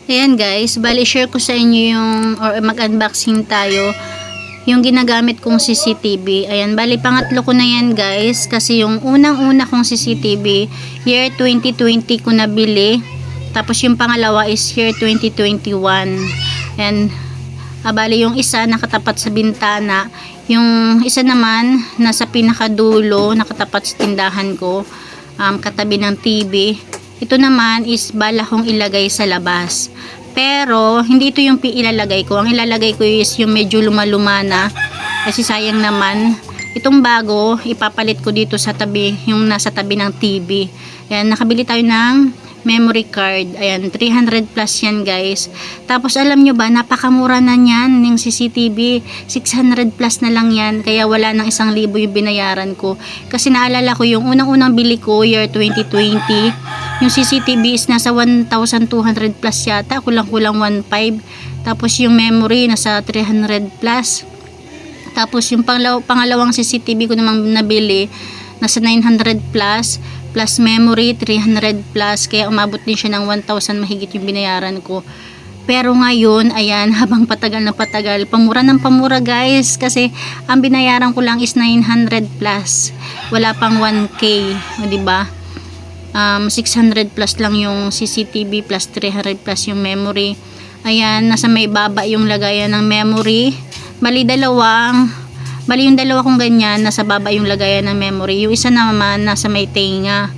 Ayan guys, bali share ko sa inyo yung, or mag-unboxing tayo, yung ginagamit kong CCTV. Ayan, bali pangatlo ko na yan guys, kasi yung unang-una kong CCTV, year 2020 ko nabili. Tapos yung pangalawa is year 2021. Ayan, bali yung isa nakatapat sa bintana, yung isa naman nasa pinakadulo, nakatapat sa tindahan ko, katabi ng TV. Ito naman is bala kong ilagay sa labas. Pero, hindi ito yung ilalagay ko. Ang ilalagay ko is yung medyo lumaluma na. Kasi sayang naman. Itong bago, ipapalit ko dito sa tabi, yung nasa tabi ng TV. Ayan, nakabili tayo ng memory card. Ayan, 300 plus yan guys. Tapos alam nyo ba, napakamura na yan yung CCTV. 600 plus na lang yan. Kaya wala nang 1,000 yung binayaran ko. Kasi naalala ko yung unang-unang bili ko, year 2020. Yung CCTV is nasa 1,200 plus yata. Kulang-kulang 1,500. Tapos yung memory nasa 300 plus. Tapos yung pangalawang CCTV ko namang nabili, nasa 900 plus. Plus memory 300 plus, kaya umabot din siya ng 1,000 mahigit yung binayaran ko. Pero ngayon, ayan, habang patagal na patagal, pamura ng pamura guys, kasi ang binayaran ko lang is 900 plus, wala pang 1K, o diba? 600 plus lang yung CCTV plus 300 plus yung memory. Ayan, nasa may baba yung lagayan ng memory. Bali yung dalawa kong ganyan, nasa baba yung lagayan ng memory. Yung isa naman, nasa may tenga.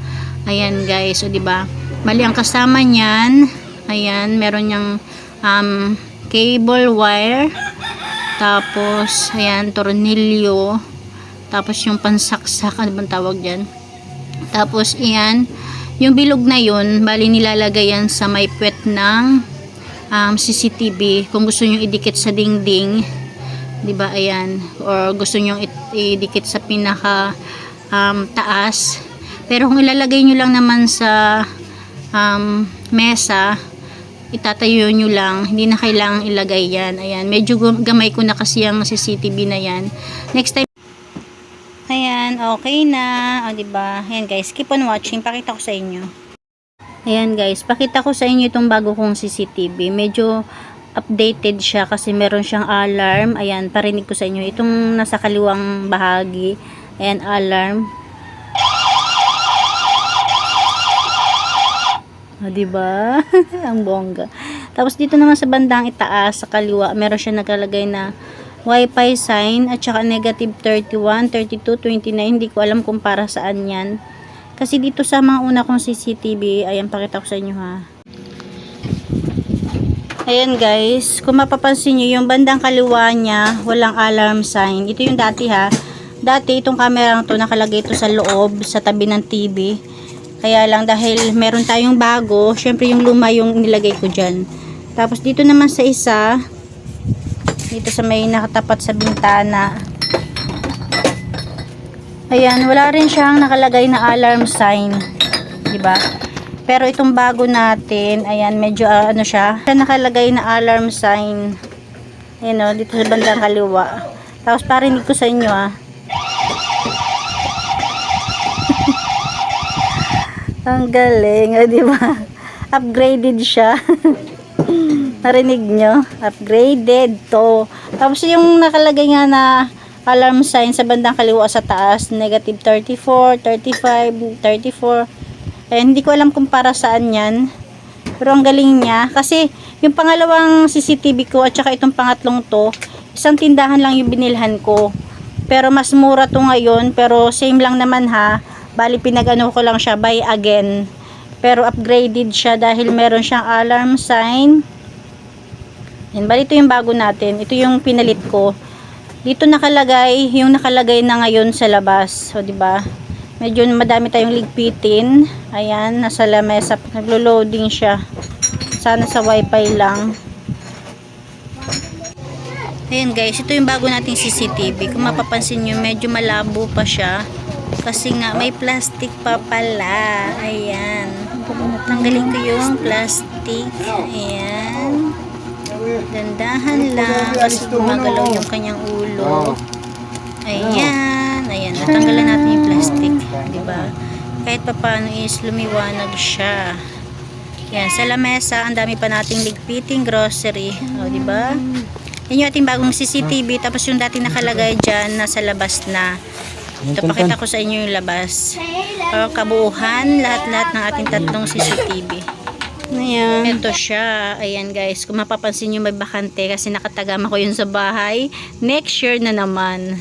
Ayan guys, o diba? Bali ang kasama niyan, ayan, meron niyang cable wire. Tapos, ayan, tornilyo. Tapos yung pansaksak, ano bang tawag dyan? Tapos, ayan, yung bilog na yun, bali nilalagay yan sa may puwet ng CCTV. Kung gusto nyo idikit sa dingding, diba, ayan, or gusto nyo idikit sa pinaka taas. Pero kung ilalagay nyo lang naman sa mesa, itatayo nyo lang, hindi na kailangang ilagay yan. Ayan, medyo gamay ko na kasi yung CCTV na yan. Next time, ayan, okay na, o diba, ayan guys, keep on watching, pakita ko sa inyo. Ayan guys, pakita ko sa inyo itong bago kong CCTV. Medyo updated siya kasi meron siyang alarm. Ayan, parinig ko sa inyo. Itong nasa kaliwang bahagi. Ayan, alarm. O, diba? Ang bongga. Tapos dito naman sa bandang itaas, sa kaliwa, meron siya nakalagay na Wi-Fi sign at saka negative 31, 32, 29. Hindi ko alam kung para saan yan. Kasi dito sa mga una kong CCTV, ayan, pakita ko sa inyo ha. Ayan guys, kung mapapansin nyo, yung bandang kaliwa niya, walang alarm sign. Ito yung dati ha. Dati itong camera to nakalagay ito sa loob, sa tabi ng TV. Kaya lang dahil meron tayong bago, syempre yung luma yung nilagay ko dyan. Tapos dito naman sa isa, dito sa may nakatapat sa bintana. Ayan, wala rin siyang nakalagay na alarm sign. Diba? Pero itong bago natin, ayan, medyo ano siya nakalagay na alarm sign. Ayan o, dito sa bandang kaliwa. Tapos parinig ko sa inyo Ang galing, di ba? Upgraded siya. Narinig nyo? Upgraded to. Tapos yung nakalagay nga na alarm sign sa bandang kaliwa sa taas, negative 34, 35, 34. Eh, hindi ko alam kung para saan yan. Pero ang galing niya. Kasi yung pangalawang CCTV ko at saka itong pangatlong to, isang tindahan lang yung binilhan ko. Pero mas mura to ngayon. Pero same lang naman ha. Bali pinagano ko lang siya, buy again. Pero upgraded siya dahil meron siyang alarm sign. Yan, bali ito yung bago natin. Ito yung pinalit ko. Dito nakalagay, yung nakalagay na ngayon sa labas. O diba? Medyo madami tayong ligpitin. Ayan, nasa lamesa. Naglo-loading siya. Sana sa wifi lang. Ayan guys, ito yung bago nating CCTV. Kung mapapansin nyo, medyo malabo pa siya. Kasi nga, may plastic pa pala. Ayan. Tanggalin ko yung plastic. Ayan. Dandahan lang. Kasi gumagalaw yung kanyang ulo. Ayan. Ayan, natanggalan natin yung plastic, diba? Kahit papaano is lumiwanag siya. Yan, sa lamesa, ang dami pa nating ligpiting grocery. O, di ba? Yan yung ating bagong CCTV. Tapos yung dating nakalagay dyan, nasa labas na. Ito, pakita ko sa inyo yung labas. O, kabuuhan, lahat-lahat ng ating tatlong CCTV. Ayan. Ito siya. Ayan guys, kung mapapansin nyo may bakante kasi nakatagama ko yun sa bahay. Next year na naman.